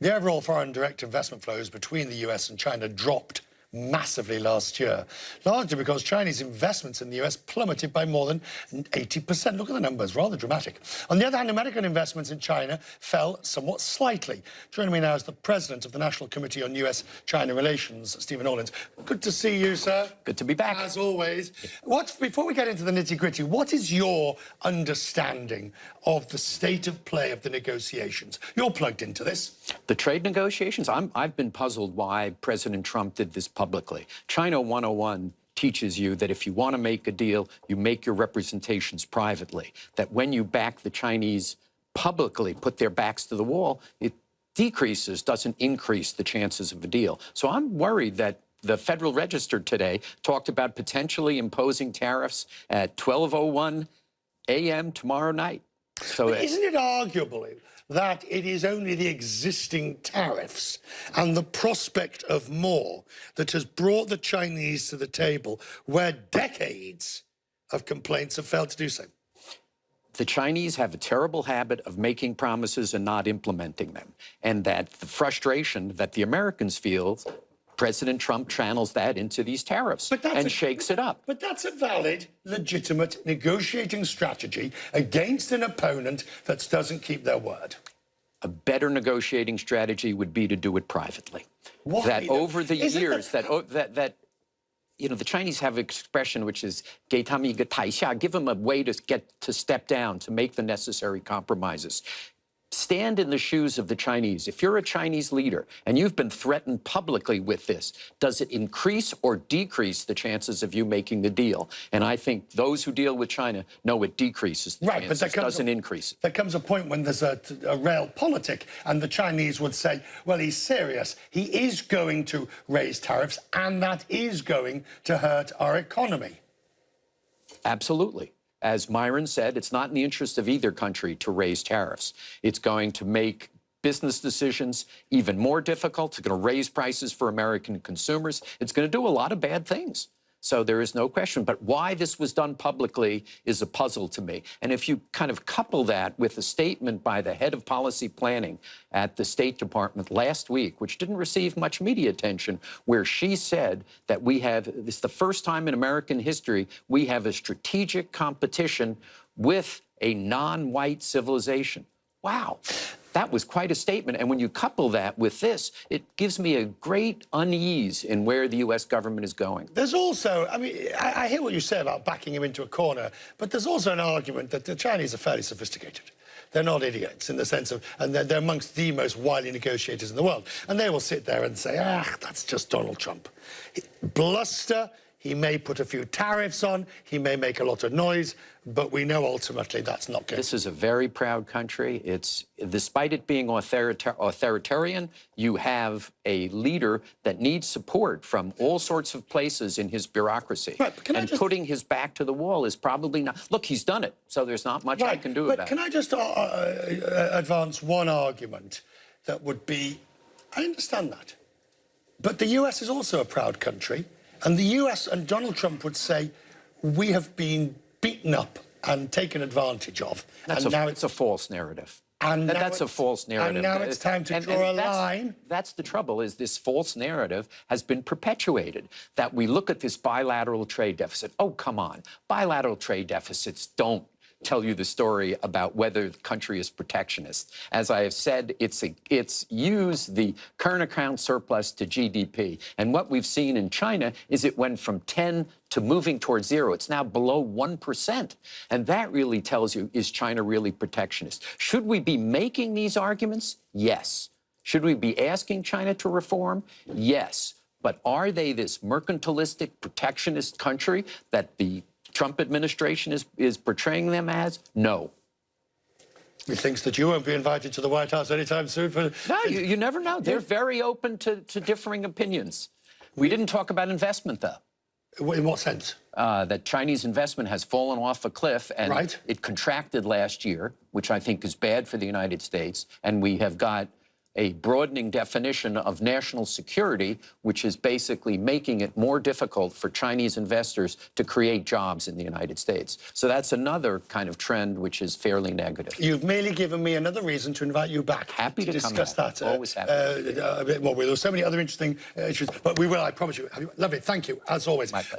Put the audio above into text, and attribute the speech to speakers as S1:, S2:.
S1: The overall foreign direct investment flows between the US and China dropped massively last year, largely because Chinese investments in the US plummeted by more than 80%. Look at the numbers, rather dramatic. On the other hand, American investments in China fell somewhat slightly. Joining me now is the president of the National Committee on US-China Relations, Stephen Orlins. Good to see you, sir.
S2: Good to be back.
S1: As always. Before we get into the nitty-gritty, what is your understanding of the state of play of the negotiations? You're plugged into this.
S2: The trade negotiations, I've been puzzled why President Trump did this publicly. China 101 teaches you that if you want to make a deal, you make your representations privately. That when you back the Chinese publicly, put their backs to the wall, it decreases, doesn't increase the chances of a deal. So I'm worried that the Federal Register today talked about potentially imposing tariffs at 12:01 a.m. tomorrow night. So
S1: isn't it arguably that it is only the existing tariffs and the prospect of more that has brought the Chinese to the table where decades of complaints have failed to do so?
S2: The Chinese have a terrible habit of making promises and not implementing them. And that the frustration that the Americans feel, President Trump channels that into these tariffs and shakes it up.
S1: But that's a valid, legitimate negotiating strategy against an opponent that doesn't keep their word.
S2: A better negotiating strategy would be to do it privately.
S1: Why?
S2: That over the years, you know, the Chinese have an expression which is "给他们一个台下," give them a way to step down, to make the necessary compromises. Stand in the shoes of the Chinese. If you're a Chinese leader and you've been threatened publicly with this, does it increase or decrease the chances of you making the deal? And I think those who deal with China know it decreases the chances, but doesn't increase it.
S1: There comes a point when there's a realpolitik, and the Chinese would say, well, he's serious. He is going to raise tariffs, and that is going to hurt our economy.
S2: Absolutely. As Myron said, it's not in the interest of either country to raise tariffs. It's going to make business decisions even more difficult. It's going to raise prices for American consumers. It's going to do a lot of bad things. So there is no question. But why this was done publicly is a puzzle to me. And if you kind of couple that with a statement by the head of policy planning at the State Department last week, which didn't receive much media attention, where she said that this is the first time in American history we have a strategic competition with a non-white civilization. Wow. That was quite a statement. And when you couple that with this, it gives me a great unease in where the U.S. government is going.
S1: There's also, I mean, I hear what you say about backing him into a corner, but there's also an argument that the Chinese are fairly sophisticated. They're not idiots in the sense of, and they're amongst the most wily negotiators in the world. And they will sit there and say, that's just Donald Trump. Bluster. He may put a few tariffs on, he may make a lot of noise, but we know ultimately that's not good.
S2: This is a very proud country. Despite it being authoritarian, you have a leader that needs support from all sorts of places in his bureaucracy.
S1: Right, but
S2: putting his back to the wall is probably not... Look, he's done it, so there's not much I can do about it.
S1: But can I just advance one argument that would be, I understand that, but the US is also a proud country. And the US and Donald Trump would say, we have been beaten up and taken advantage of.
S2: It's a false narrative. That's a false narrative.
S1: And now it's time to draw a line.
S2: That's the trouble, is this false narrative has been perpetuated, that we look at this bilateral trade deficit. Oh, come on. Bilateral trade deficits don't tell you the story about whether the country is protectionist. As I have said, it's used the current account surplus to GDP. And what we've seen in China is it went from 10 to moving towards 0. It's now below 1%. And that really tells you, is China really protectionist? Should we be making these arguments? Yes. Should we be asking China to reform? Yes. But are they this mercantilistic, protectionist country that the Trump administration is portraying them as? No.
S1: He thinks that you won't be invited to the White House anytime soon.
S2: No, you never know. They're very open to differing opinions. We didn't talk about investment, though.
S1: In what sense?
S2: That Chinese investment has fallen off a cliff, and it contracted last year, which I think is bad for the United States. And we have got a broadening definition of national security, which is basically making it more difficult for Chinese investors to create jobs in the United States. So that's another kind of trend which is fairly negative.
S1: You've merely given me another reason to invite you back.
S2: Happy to come
S1: discuss
S2: back.
S1: that
S2: Always happy.
S1: A bit more. There are so many other interesting issues, but we will, I promise you. Lovely, thank you, as always.
S2: My pleasure.